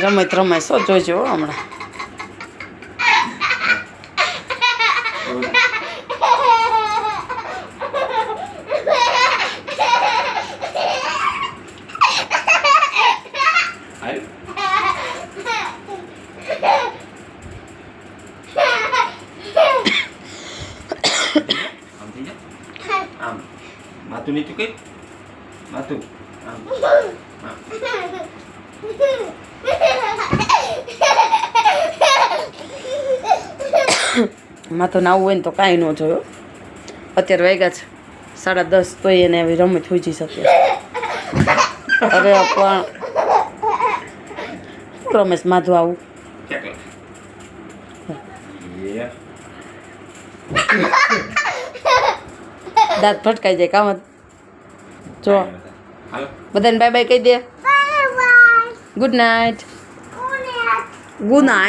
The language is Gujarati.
રમત રમાય શું જોઈજો હમણાં. આમ માથું નીચું કઈ માથું આમ માં તો નાવું હોય ને તો કાંઈ ન જોયો. અત્યારે વાગ્યા છે 10:30 તોય એને આવી રમત થઈ શકે. અરે પણ રમેશ માધુ આવું દાંત ફટકાઈ જાય કામ જો. બધાને બાય બાય કહી દે. Good night. Good night.